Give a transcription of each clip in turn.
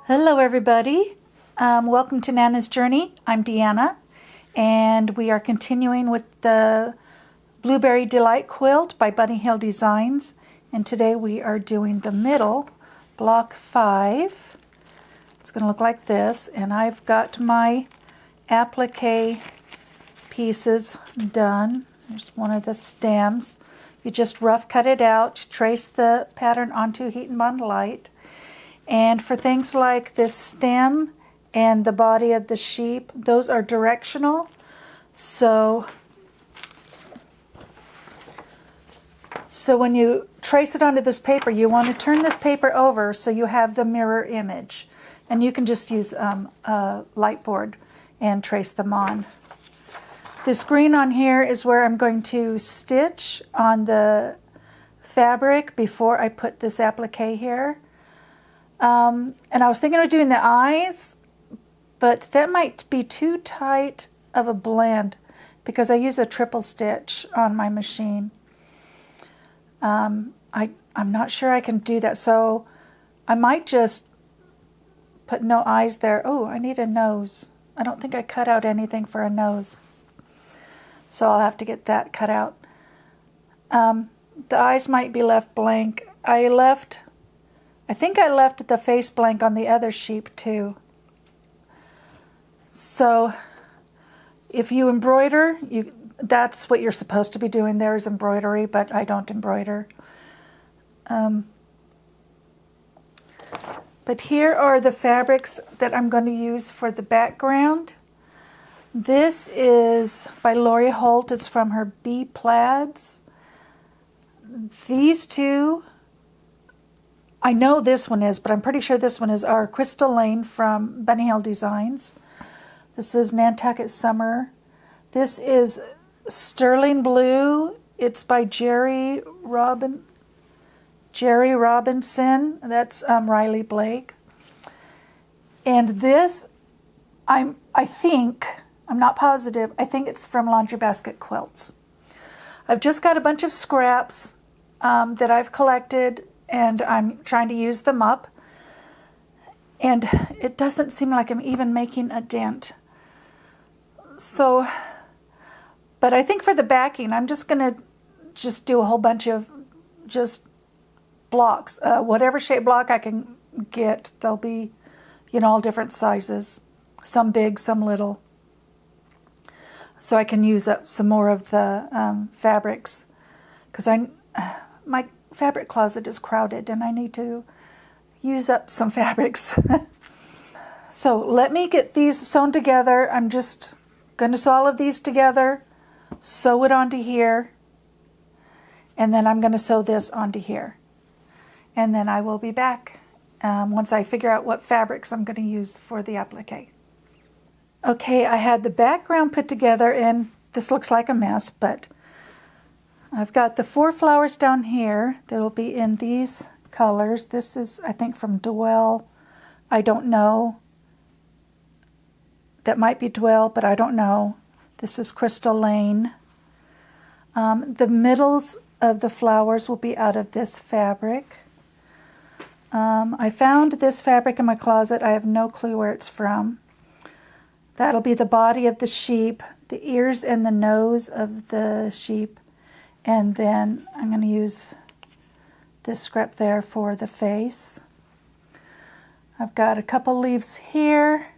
Hello everybody, welcome to Nana's Journey. I'm Deanna and we are continuing with the Blueberry Delight quilt by Bunny Hill Designs, and today we are doing the middle, block 5. It's going to look like this, and I've got my applique pieces done. There's one of the stems. You just rough cut it out, trace the pattern onto Heat and Bond Light. And for things like this stem and the body of the sheep, those are directional. So when you trace it onto this paper, you want to turn this paper over so you have the mirror image. And you can just use a light board and trace them on. This green on here is where I'm going to stitch on the fabric before I put this applique here. And I was thinking of doing the eyes, but that might be too tight of a blend because I use a triple stitch on my machine. I'm not sure I can do that, so I might just put no eyes there. Oh, I need a nose. I don't think I cut out anything for a nose, so I'll have to get that cut out. The eyes might be left blank. I think I left the face blank on the other sheep too. So if you embroider, that's what you're supposed to be doing there, is embroidery, but I don't embroider. But here are the fabrics that I'm going to use for the background. This is by Lori Holt. It's from her Bee Plaids. These two, I know this one is, but I'm pretty sure this one is our Crystal Lane from Bunny Hill Designs. This is Nantucket Summer. This is Sterling Blue. It's by Jerry Robinson. That's Riley Blake. And this, I'm not positive, I think it's from Laundry Basket Quilts. I've just got a bunch of scraps that I've collected, and I'm trying to use them up, and it doesn't seem like I'm even making a dent. So, but I think for the backing, I'm just going to do a whole bunch of just blocks. Whatever shape block I can get, they'll be, all different sizes. Some big, some little. So I can use up some more of the fabrics, because my fabric closet is crowded and I need to use up some fabrics. So let me get these sewn together. I'm just going to sew all of these together, sew it onto here, and then I'm going to sew this onto here. And then I will be back once I figure out what fabrics I'm going to use for the applique. Okay, I had the background put together, and this looks like a mess, but I've got the 4 flowers down here that will be in these colors. This is, I think, from Dwell. I don't know. That might be Dwell, but I don't know. This is Crystal Lane. The middles of the flowers will be out of this fabric. I found this fabric in my closet. I have no clue where it's from. That'll be the body of the sheep, the ears and the nose of the sheep. And then I'm going to use this scrap there for the face. I've got a couple leaves here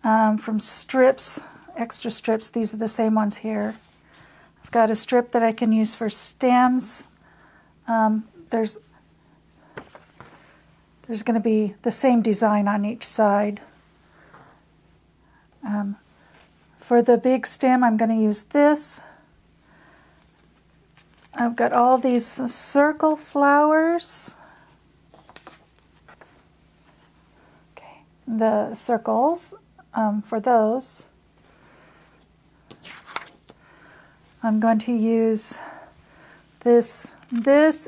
from strips, extra strips. These are the same ones here. I've got a strip that I can use for stems. There's going to be the same design on each side. For the big stem, I'm going to use this. I've got all these circle flowers. Okay, the circles for those. I'm going to use this,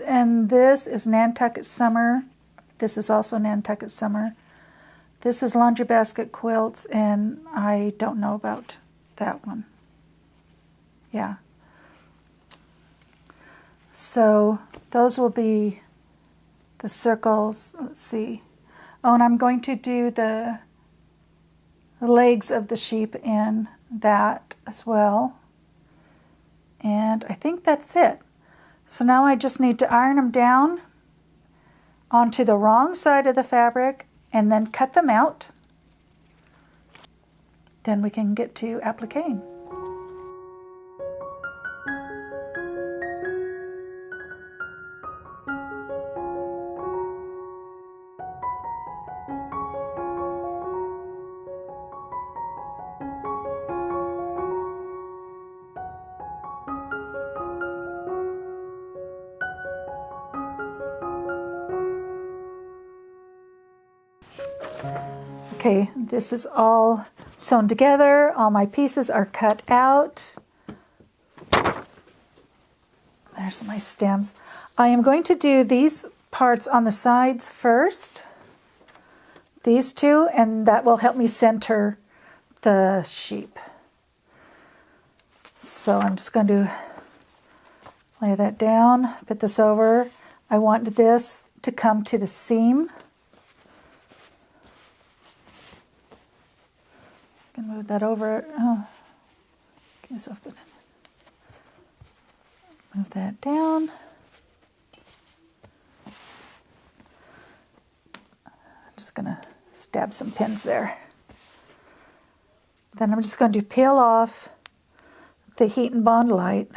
and this is Nantucket Summer. This is also Nantucket Summer. This is Laundry Basket Quilts, and I don't know about that one. Yeah. So those will be the circles. Let's see. Oh, and I'm going to do the legs of the sheep in that as well. And I think that's it. So now I just need to iron them down onto the wrong side of the fabric and then cut them out. Then we can get to appliquing. Okay, this is all sewn together. All my pieces are cut out. There's my stems. I am going to do these parts on the sides first. These two, and that will help me center the sheep. So I'm just going to lay that down, put this over. I want this to come to the seam. I can move that over. Oh, give myself a minute. Move that down. I'm just going to stab some pins there. Then I'm just going to peel off the heat and bond light,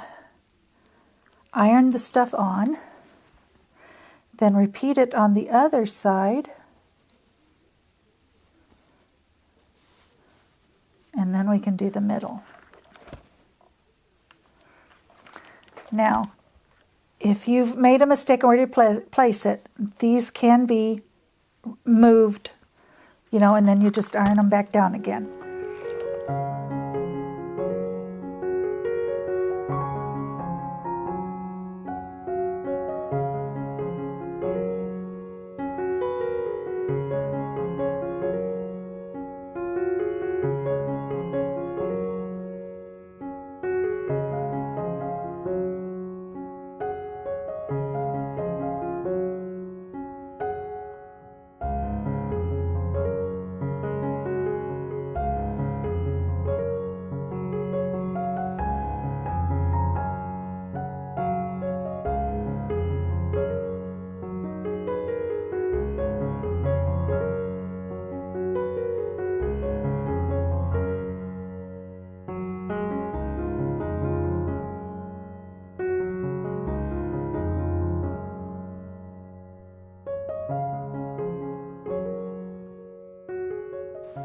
iron the stuff on, then repeat it on the other side, and then we can do the middle. Now, if you've made a mistake on where to place it, these can be moved, and then you just iron them back down again.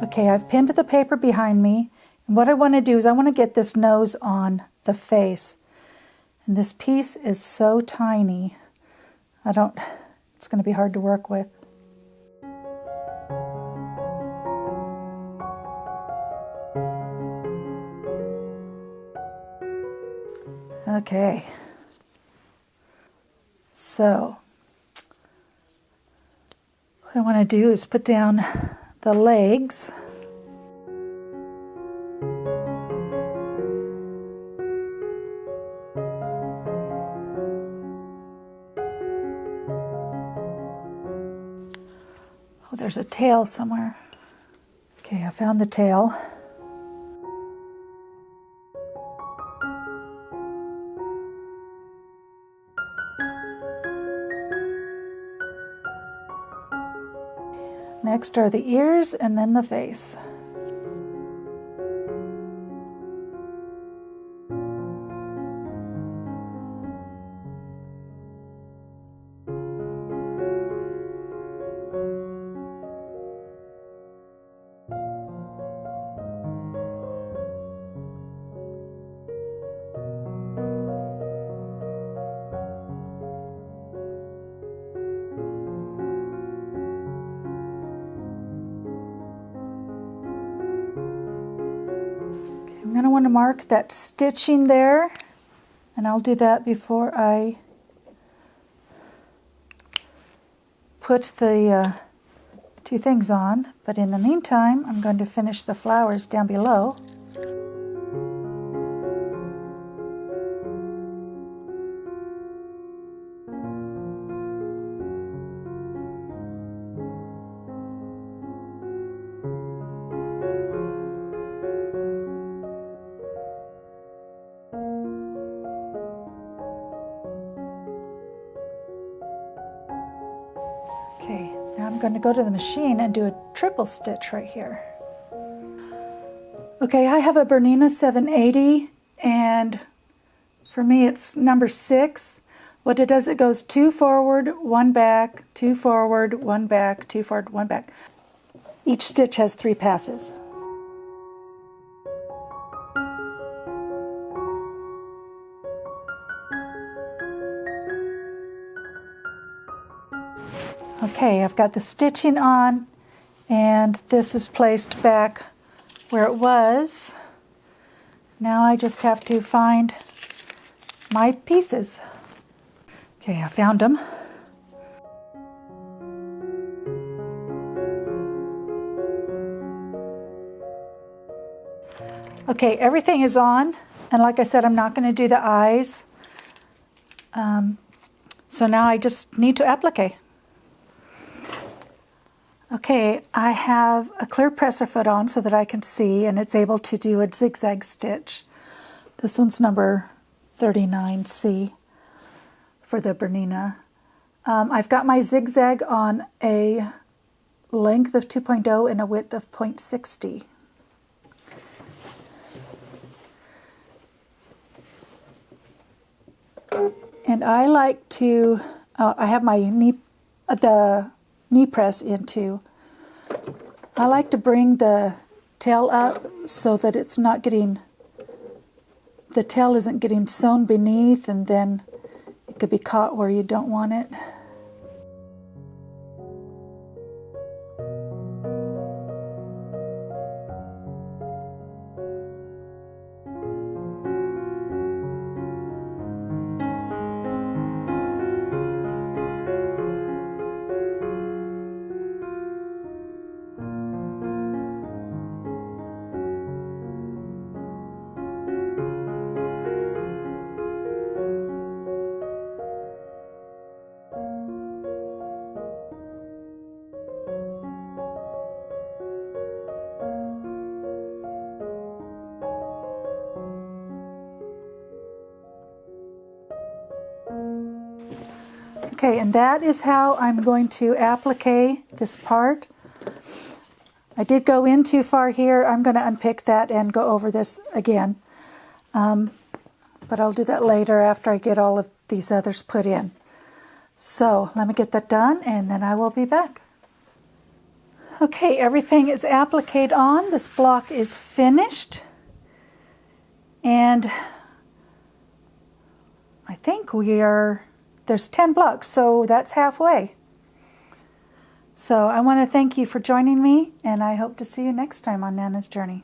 Okay, I've pinned the paper behind me, and what I want to do is I want to get this nose on the face. And this piece is so tiny, it's going to be hard to work with. Okay, so what I want to do is put down the legs. Oh, there's a tail somewhere. Okay, I found the tail. Next are the ears and then the face. I'm going to want to mark that stitching there, and I'll do that before I put the two things on. But in the meantime, I'm going to finish the flowers down below. Okay, now I'm going to go to the machine and do a triple stitch right here. Okay, I have a Bernina 780, and for me it's number 6. What it does, it goes 2 forward, 1 back, 2 forward, 1 back, 2 forward, 1 back. Each stitch has 3 passes. Okay, I've got the stitching on, and this is placed back where it was. Now I just have to find my pieces. Okay, I found them. Okay, everything is on, and like I said, I'm not going to do the eyes. So now I just need to applique. Okay, I have a clear presser foot on so that I can see, and it's able to do a zigzag stitch. This one's number 39C for the Bernina. I've got my zigzag on a length of 2.0 and a width of 0.60. And I like to, I have my the knee press into. I like to bring the tail up so that it's not getting, the tail isn't getting sewn beneath, and then it could be caught where you don't want it. Okay, and that is how I'm going to applique this part. I did go in too far here. I'm going to unpick that and go over this again. But I'll do that later after I get all of these others put in. So let me get that done, and then I will be back. Okay, everything is appliqued on. This block is finished. And I think there's 10 blocks, so that's halfway. So I want to thank you for joining me, and I hope to see you next time on Nana's Journey.